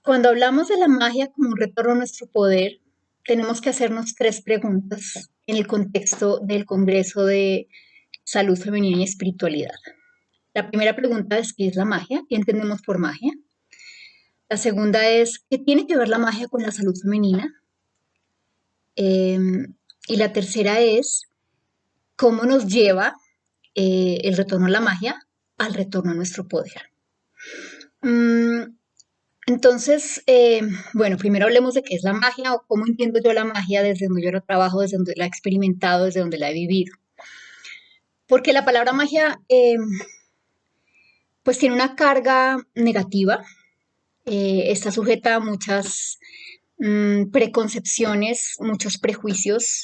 Cuando hablamos de la magia como un retorno a nuestro poder, tenemos que hacernos tres preguntas en el contexto del Congreso de Salud Femenina y Espiritualidad. La primera pregunta es: ¿qué es la magia? ¿Qué entendemos por magia? La segunda es: ¿qué tiene que ver la magia con la salud femenina? Eh, y la tercera es: ¿cómo nos lleva el retorno a la magia al retorno a nuestro poder? Mm, Entonces, bueno, primero hablemos de qué es la magia o cómo entiendo yo la magia desde donde yo la trabajo, desde donde la he experimentado, desde donde la he vivido. Porque la palabra magia, pues tiene una carga negativa, está sujeta a muchas preconcepciones, muchos prejuicios,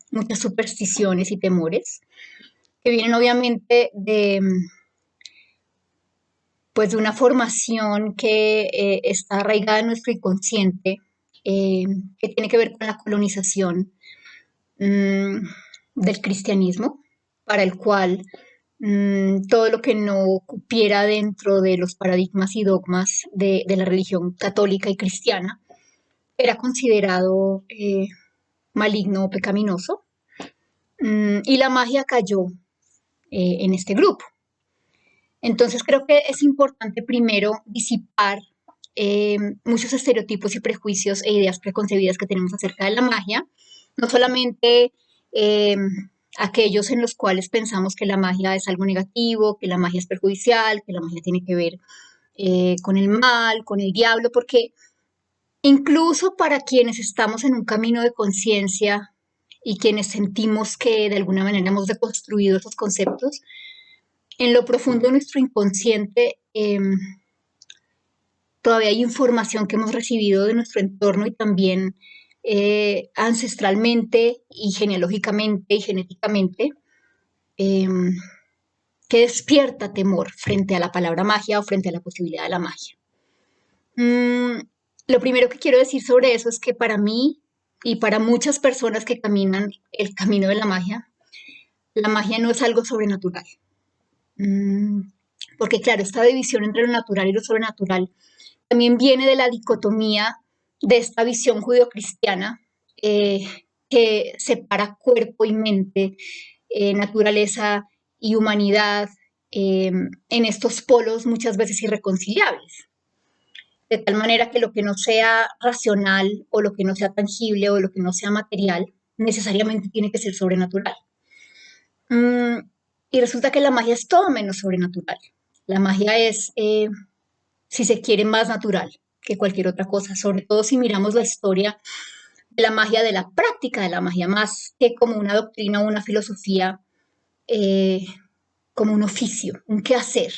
muchas supersticiones y temores, que vienen obviamente pues de una formación que está arraigada en nuestro inconsciente, que tiene que ver con la colonización mmm, del cristianismo, para el cual todo lo que no cupiera dentro de los paradigmas y dogmas de la religión católica y cristiana era considerado maligno o pecaminoso, y la magia cayó en este grupo. Entonces creo que es importante primero disipar muchos estereotipos y prejuicios e ideas preconcebidas que tenemos acerca de la magia, no solamente eh, aquellos en los cuales pensamos que la magia es algo negativo, que la magia es perjudicial, que la magia tiene que ver con el mal, con el diablo, porque incluso para quienes estamos en un camino de conciencia y quienes sentimos que de alguna manera hemos deconstruido esos conceptos, en lo profundo de nuestro inconsciente todavía hay información que hemos recibido de nuestro entorno y también ancestralmente y genealógicamente y genéticamente, eh, que despierta temor frente a la palabra magia o frente a la posibilidad de la magia. Lo primero que quiero decir sobre eso es que para mí y para muchas personas que caminan el camino de la magia no es algo sobrenatural. Porque claro, esta división entre lo natural y lo sobrenatural también viene de la dicotomía de esta visión judeocristiana que separa cuerpo y mente, naturaleza y humanidad, en estos polos muchas veces irreconciliables. De tal manera que lo que no sea racional o lo que no sea tangible o lo que no sea material necesariamente tiene que ser sobrenatural. Y resulta que la magia es todo menos sobrenatural. La magia es, si se quiere, más natural que cualquier otra cosa, sobre todo si miramos la historia de la magia, de la práctica de la magia, más que como una doctrina o una filosofía, eh, como un oficio, un quehacer,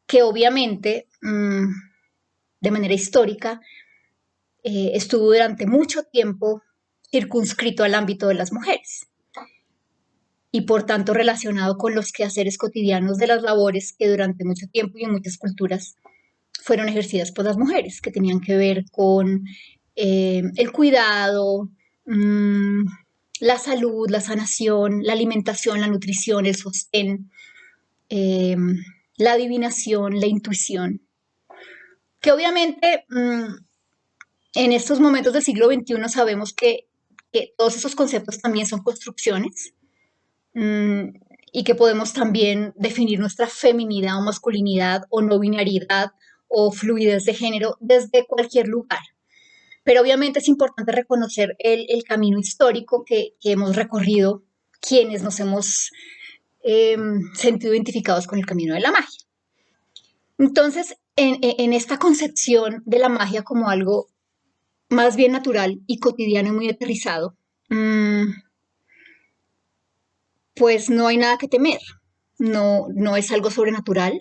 que obviamente, de manera histórica, estuvo durante mucho tiempo circunscrito al ámbito de las mujeres y por tanto relacionado con los quehaceres cotidianos de las labores que durante mucho tiempo y en muchas culturas fueron ejercidas por las mujeres, que tenían que ver con el cuidado, la salud, la sanación, la alimentación, la nutrición, el sostén, eh, la adivinación, la intuición, que obviamente en estos momentos del siglo XXI sabemos que todos esos conceptos también son construcciones, mmm, y que podemos también definir nuestra feminidad o masculinidad o no binariedad o fluidez de género desde cualquier lugar. Pero obviamente es importante reconocer el camino histórico que hemos recorrido quienes nos hemos sentido identificados con el camino de la magia. Entonces, en esta concepción de la magia como algo más bien natural y cotidiano y muy aterrizado, pues no hay nada que temer. No, no es algo sobrenatural,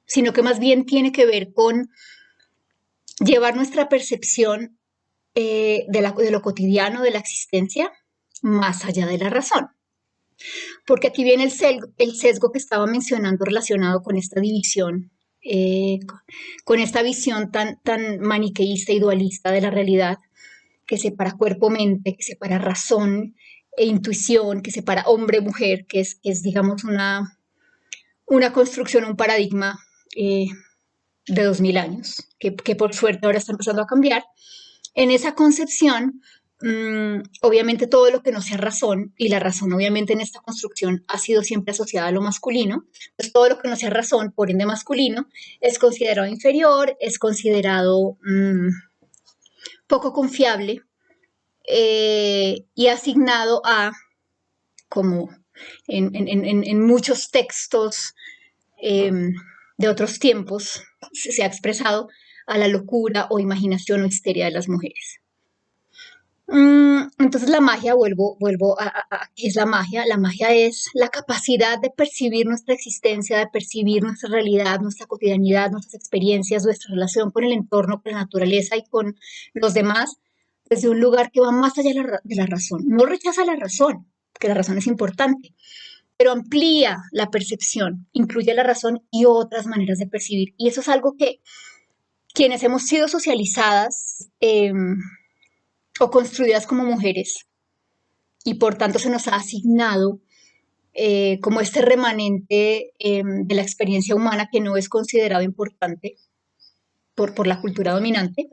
sino que más bien tiene que ver con llevar nuestra percepción de lo cotidiano, de la existencia, más allá de la razón. Porque aquí viene el sesgo que estaba mencionando relacionado con esta división, con esta visión tan maniqueísta y dualista de la realidad, que separa cuerpo-mente, que separa razón e intuición, que separa hombre-mujer, que es digamos, una construcción, un paradigma de 2000 años, que por suerte ahora está empezando a cambiar. En esa concepción, obviamente todo lo que no sea razón, y la razón obviamente en esta construcción ha sido siempre asociada a lo masculino, pues todo lo que no sea razón, por ende masculino, es considerado inferior, es considerado poco confiable y asignado a, como en muchos textos eh, de otros tiempos se ha expresado, a la locura o imaginación o histeria de las mujeres. Entonces la magia, vuelvo a ¿qué es la magia? La magia es la capacidad de percibir nuestra existencia, de percibir nuestra realidad, nuestra cotidianidad, nuestras experiencias, nuestra relación con el entorno, con la naturaleza y con los demás, desde un lugar que va más allá de la razón. No rechaza la razón, que la razón es importante, pero amplía la percepción, incluye la razón y otras maneras de percibir. Y eso es algo que quienes hemos sido socializadas o construidas como mujeres y por tanto se nos ha asignado como este remanente de la experiencia humana que no es considerado importante por la cultura dominante.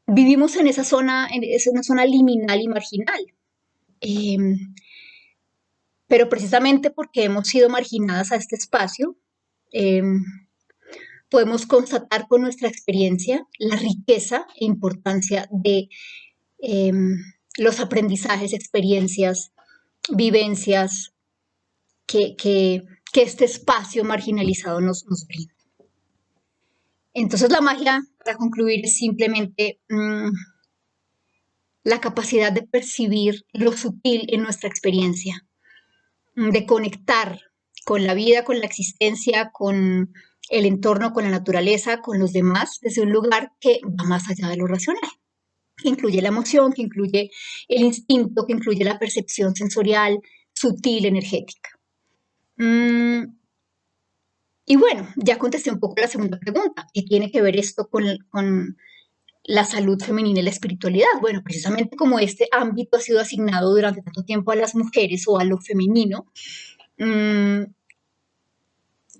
Vivimos en esa zona, es una zona liminal y marginal. Pero precisamente porque hemos sido marginadas a este espacio, podemos constatar con nuestra experiencia la riqueza e importancia de los aprendizajes, experiencias, vivencias que este espacio marginalizado nos brinda. Entonces la magia, para concluir, es simplemente la capacidad de percibir lo sutil en nuestra experiencia, de conectar con la vida, con la existencia, con el entorno, con la naturaleza, con los demás, desde un lugar que va más allá de lo racional, que incluye la emoción, que incluye el instinto, que incluye la percepción sensorial, sutil, energética. Y bueno, ya contesté un poco la segunda pregunta, ¿qué tiene que ver esto con la salud femenina y la espiritualidad? Bueno, precisamente como este ámbito ha sido asignado durante tanto tiempo a las mujeres o a lo femenino,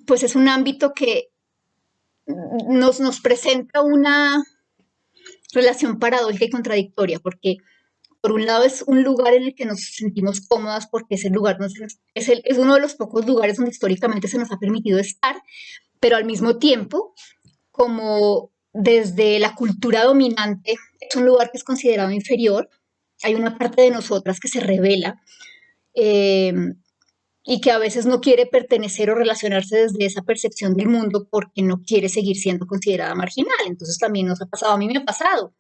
pues es un ámbito que nos presenta una relación paradójica y contradictoria, porque por un lado es un lugar en el que nos sentimos cómodas porque ese lugar es uno de los pocos lugares donde históricamente se nos ha permitido estar, pero al mismo tiempo, como desde la cultura dominante, es un lugar que es considerado inferior, hay una parte de nosotras que se revela y que a veces no quiere pertenecer o relacionarse desde esa percepción del mundo porque no quiere seguir siendo considerada marginal. Entonces también nos ha pasado, a mí me ha pasado,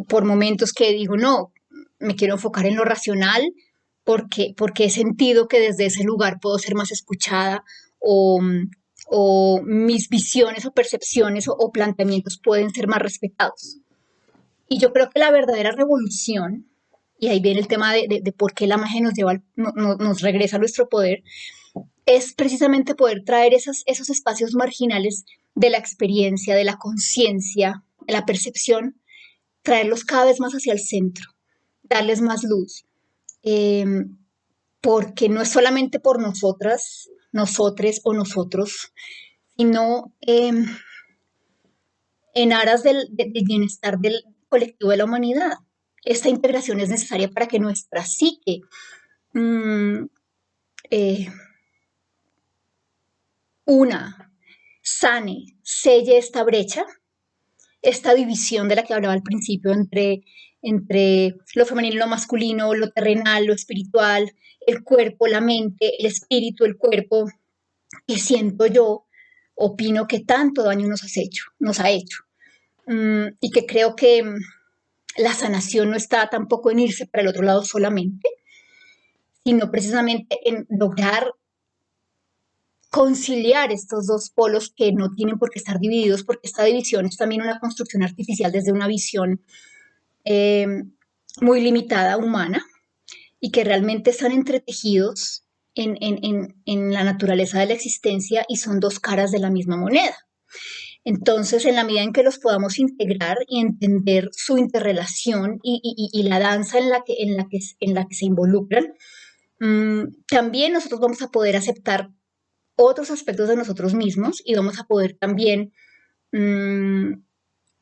por momentos que digo, no, me quiero enfocar en lo racional porque he sentido que desde ese lugar puedo ser más escuchada o mis visiones o percepciones o planteamientos pueden ser más respetados. Y yo creo que la verdadera revolución, y ahí viene el tema de por qué la magia nos lleva, nos regresa a nuestro poder, es precisamente poder traer esos espacios marginales de la experiencia, de la conciencia, de la percepción, traerlos cada vez más hacia el centro, darles más luz, porque no es solamente por nosotras, nosotres o nosotros, sino en aras del bienestar del colectivo de la humanidad. Esta integración es necesaria para que nuestra psique una, sane, selle esta brecha, esta división de la que hablaba al principio entre lo femenino y lo masculino, lo terrenal, lo espiritual, el cuerpo, la mente, el espíritu, el cuerpo, que siento yo, opino que tanto daño nos ha hecho. Y que creo que la sanación no está tampoco en irse para el otro lado solamente, sino precisamente en lograr conciliar estos dos polos que no tienen por qué estar divididos, porque esta división es también una construcción artificial desde una visión muy limitada, humana, y que realmente están entretejidos en la naturaleza de la existencia y son dos caras de la misma moneda. Entonces, en la medida en que los podamos integrar y entender su interrelación y la danza en la que se involucran, también nosotros vamos a poder aceptar otros aspectos de nosotros mismos y vamos a poder también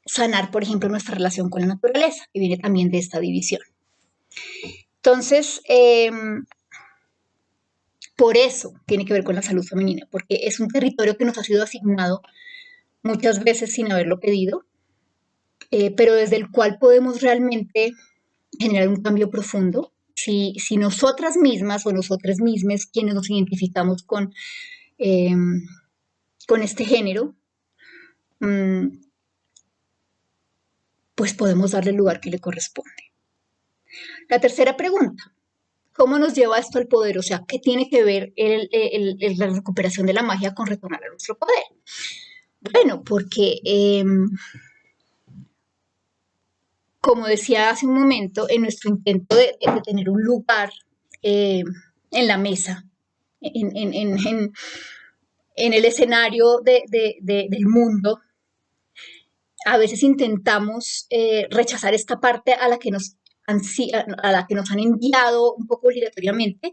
sanar, por ejemplo, nuestra relación con la naturaleza, que viene también de esta división. Entonces, por eso tiene que ver con la salud femenina, porque es un territorio que nos ha sido asignado muchas veces sin haberlo pedido, pero desde el cual podemos realmente generar un cambio profundo. Si nosotras mismas o nosotras mismas, quienes nos identificamos con este género, pues podemos darle el lugar que le corresponde. La tercera pregunta: ¿cómo nos lleva esto al poder? O sea, ¿qué tiene que ver la recuperación de la magia con retornar a nuestro poder? Bueno, porque, como decía hace un momento, en nuestro intento de tener un lugar en la mesa, en el escenario del mundo, a veces intentamos rechazar esta parte a la que nos han enviado un poco obligatoriamente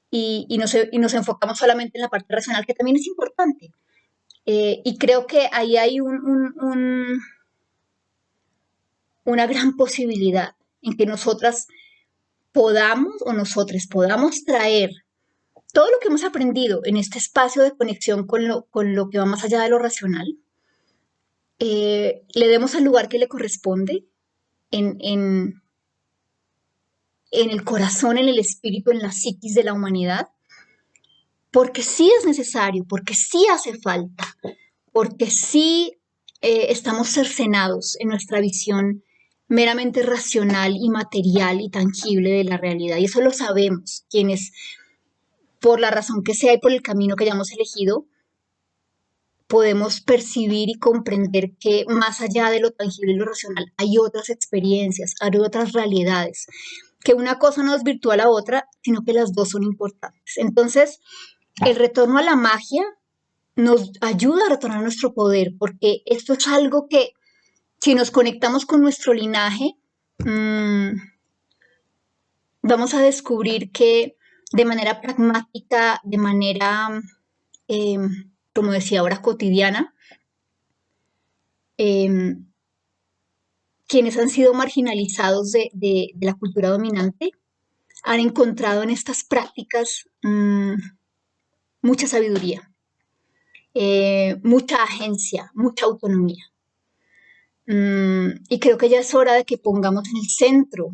y nos enfocamos solamente en la parte racional, que también es importante. Y creo que ahí hay una gran posibilidad en que nosotras podamos o nosotros podamos traer todo lo que hemos aprendido en este espacio de conexión con lo que va más allá de lo racional, le demos el lugar que le corresponde en el corazón, en el espíritu, en la psiquis de la humanidad, porque sí es necesario, porque sí hace falta, porque sí estamos cercenados en nuestra visión meramente racional y material y tangible de la realidad. Y eso lo sabemos, quienes, por la razón que sea y por el camino que hayamos elegido, podemos percibir y comprender que más allá de lo tangible y lo racional hay otras experiencias, hay otras realidades, que una cosa no desvirtúa a la otra, sino que las dos son importantes. Entonces, el retorno a la magia nos ayuda a retornar nuestro poder, porque esto es algo que, si nos conectamos con nuestro linaje, vamos a descubrir que de manera pragmática, de manera, como decía ahora, cotidiana, quienes han sido marginalizados de la cultura dominante han encontrado en estas prácticas mucha sabiduría, mucha agencia, mucha autonomía. Y creo que ya es hora de que pongamos en el centro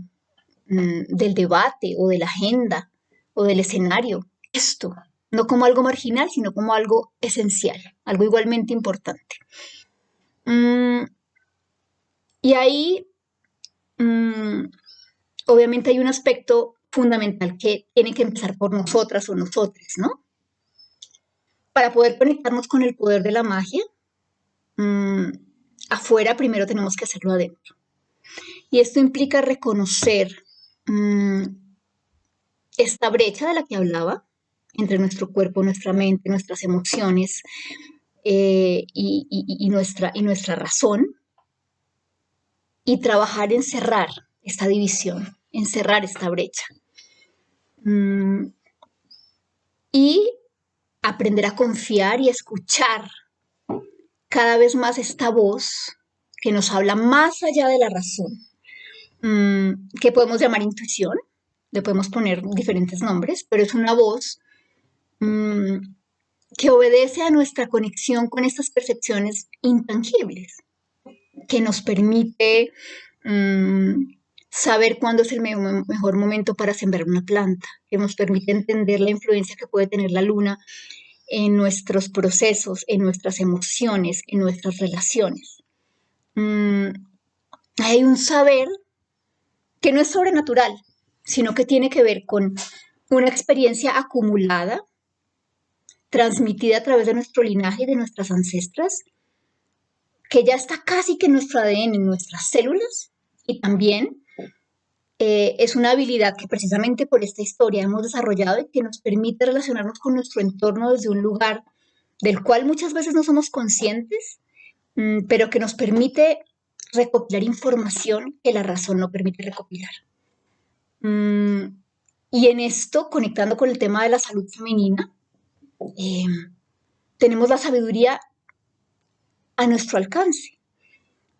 del debate o de la agenda o del escenario esto, no como algo marginal, sino como algo esencial, algo igualmente importante. Y ahí, obviamente hay un aspecto fundamental que tiene que empezar por nosotras o nosotres, ¿no? Para poder conectarnos con el poder de la magia, afuera primero tenemos que hacerlo adentro. Y esto implica reconocer esta brecha de la que hablaba entre nuestro cuerpo, nuestra mente, nuestras emociones y nuestra razón, y trabajar en cerrar esta división, en cerrar esta brecha. Y aprender a confiar y escuchar cada vez más esta voz que nos habla más allá de la razón, que podemos llamar intuición, le podemos poner diferentes nombres, pero es una voz que obedece a nuestra conexión con estas percepciones intangibles, que nos permite saber cuándo es el mejor momento para sembrar una planta, que nos permite entender la influencia que puede tener la luna en nuestros procesos, en nuestras emociones, en nuestras relaciones. Hay un saber que no es sobrenatural, sino que tiene que ver con una experiencia acumulada, transmitida a través de nuestro linaje y de nuestras ancestras, que ya está casi que en nuestro ADN, en nuestras células, y también es una habilidad que precisamente por esta historia hemos desarrollado y que nos permite relacionarnos con nuestro entorno desde un lugar del cual muchas veces no somos conscientes, pero que nos permite recopilar información que la razón no permite recopilar. Y en esto, conectando con el tema de la salud femenina, Eh, tenemos la sabiduría a nuestro alcance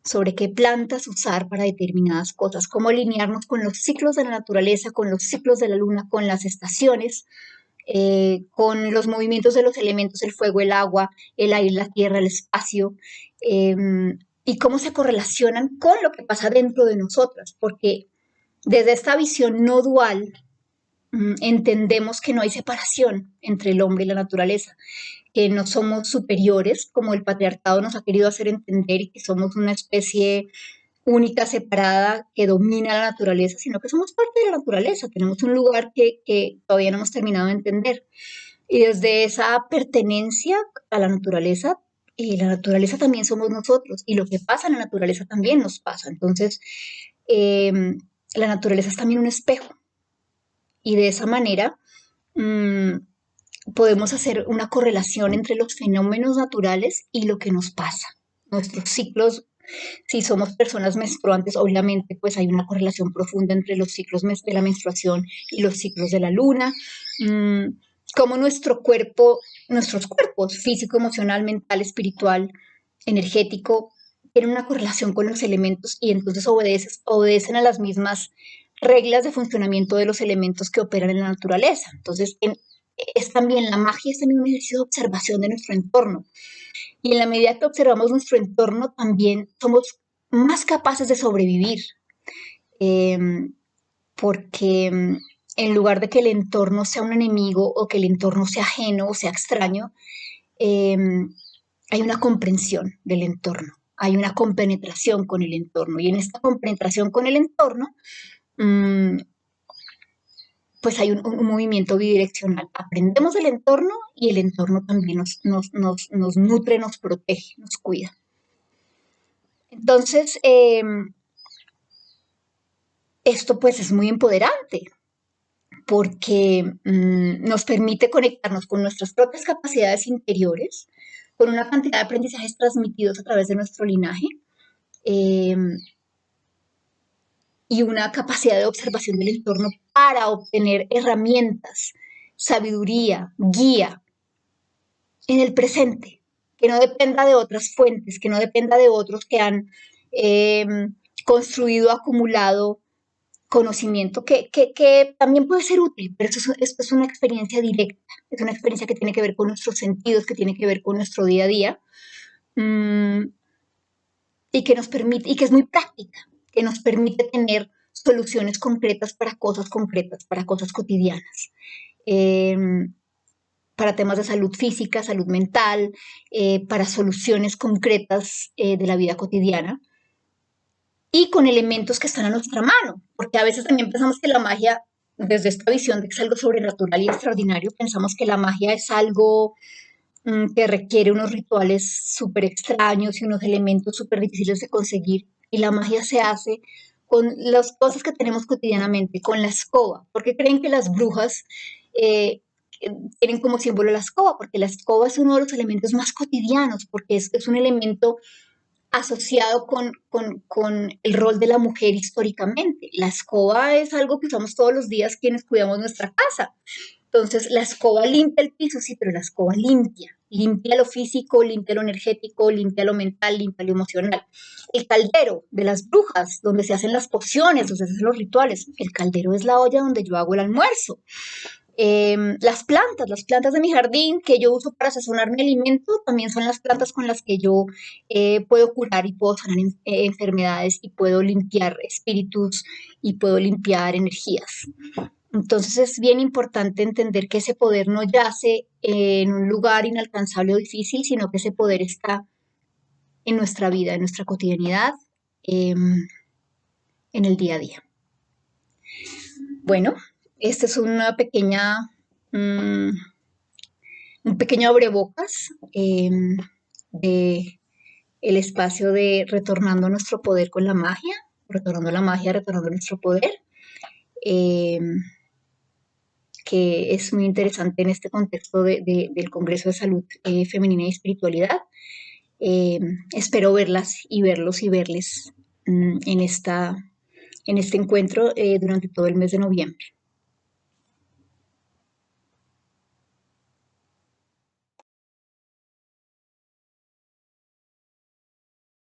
sobre qué plantas usar para determinadas cosas, cómo alinearnos con los ciclos de la naturaleza, con los ciclos de la luna, con las estaciones, con los movimientos de los elementos, el fuego, el agua, el aire, la tierra, el espacio, eh, y cómo se correlacionan con lo que pasa dentro de nosotras, porque desde esta visión no dual entendemos que no hay separación entre el hombre y la naturaleza, que no somos superiores, como el patriarcado nos ha querido hacer entender, y que somos una especie única, separada, que domina la naturaleza, sino que somos parte de la naturaleza, tenemos un lugar que todavía no hemos terminado de entender. Y desde esa pertenencia a la naturaleza también somos nosotros, y lo que pasa en la naturaleza también nos pasa. Entonces, eh, la naturaleza es también un espejo, y de esa manera mmm, podemos hacer una correlación entre los fenómenos naturales y lo que nos pasa. Nuestros ciclos, si somos personas menstruantes, obviamente pues hay una correlación profunda entre los ciclos de la menstruación y los ciclos de la luna. Cómo nuestro cuerpo, nuestros cuerpos físico, emocional, mental, espiritual, energético, tienen una correlación con los elementos, y entonces obedecen a las mismas reglas de funcionamiento de los elementos que operan en la naturaleza. Entonces, es también la magia, es también un ejercicio de observación de nuestro entorno. Y en la medida que observamos nuestro entorno, también somos más capaces de sobrevivir, eh, porque en lugar de que el entorno sea un enemigo, o que el entorno sea ajeno o sea extraño, eh, hay una comprensión del entorno, hay una compenetración con el entorno. Y en esta compenetración con el entorno, mmm, pues hay un movimiento bidireccional. Aprendemos del entorno, y el entorno también nos nutre, nos protege, nos cuida. Entonces, esto pues es muy empoderante, porque nos permite conectarnos con nuestras propias capacidades interiores, con una cantidad de aprendizajes transmitidos a través de nuestro linaje, eh, y una capacidad de observación del entorno para obtener herramientas, sabiduría, guía en el presente, que no dependa de otras fuentes, que no dependa de otros que han eh, construido, acumulado conocimiento, que también puede ser útil, pero esto es una experiencia directa, es una experiencia que tiene que ver con nuestros sentidos, que tiene que ver con nuestro día a día, mmm, y que nos permite, y que es muy práctica, que nos permite tener soluciones concretas, para cosas cotidianas. Eh, para temas de salud física, salud mental, para soluciones concretas de la vida cotidiana, y con elementos que están a nuestra mano, porque a veces también pensamos que la magia, desde esta visión de que es algo sobrenatural y extraordinario, pensamos que la magia es algo que requiere unos rituales súper extraños y unos elementos súper difíciles de conseguir, y la magia se hace con las cosas que tenemos cotidianamente, con la escoba. ¿Por qué creen que las brujas eh, tienen como símbolo la escoba? Porque la escoba es uno de los elementos más cotidianos, porque es un elemento asociado con el rol de la mujer históricamente. La escoba es algo que usamos todos los días quienes cuidamos nuestra casa. Entonces, la escoba limpia el piso, sí, pero la escoba limpia lo físico, limpia lo energético, limpia lo mental, limpia lo emocional. El caldero de las brujas, donde se hacen las pociones, donde se hacen los rituales, el caldero es la olla donde yo hago el almuerzo. Las plantas de mi jardín que yo uso para sazonar mi alimento, también son las plantas con las que yo puedo curar y puedo sanar enfermedades, y puedo limpiar espíritus, y puedo limpiar energías. Entonces es bien importante entender que ese poder no yace en un lugar inalcanzable o difícil, sino que ese poder está en nuestra vida, en nuestra cotidianidad, en el día a día. Bueno, esta es una pequeña, un pequeño abrebocas de el espacio de retornando nuestro poder con la magia, retornando la magia, retornando nuestro poder, eh, que es muy interesante en este contexto del Congreso de Salud Femenina y Espiritualidad. Espero verlas y verlos y verles en este encuentro durante todo el mes de noviembre.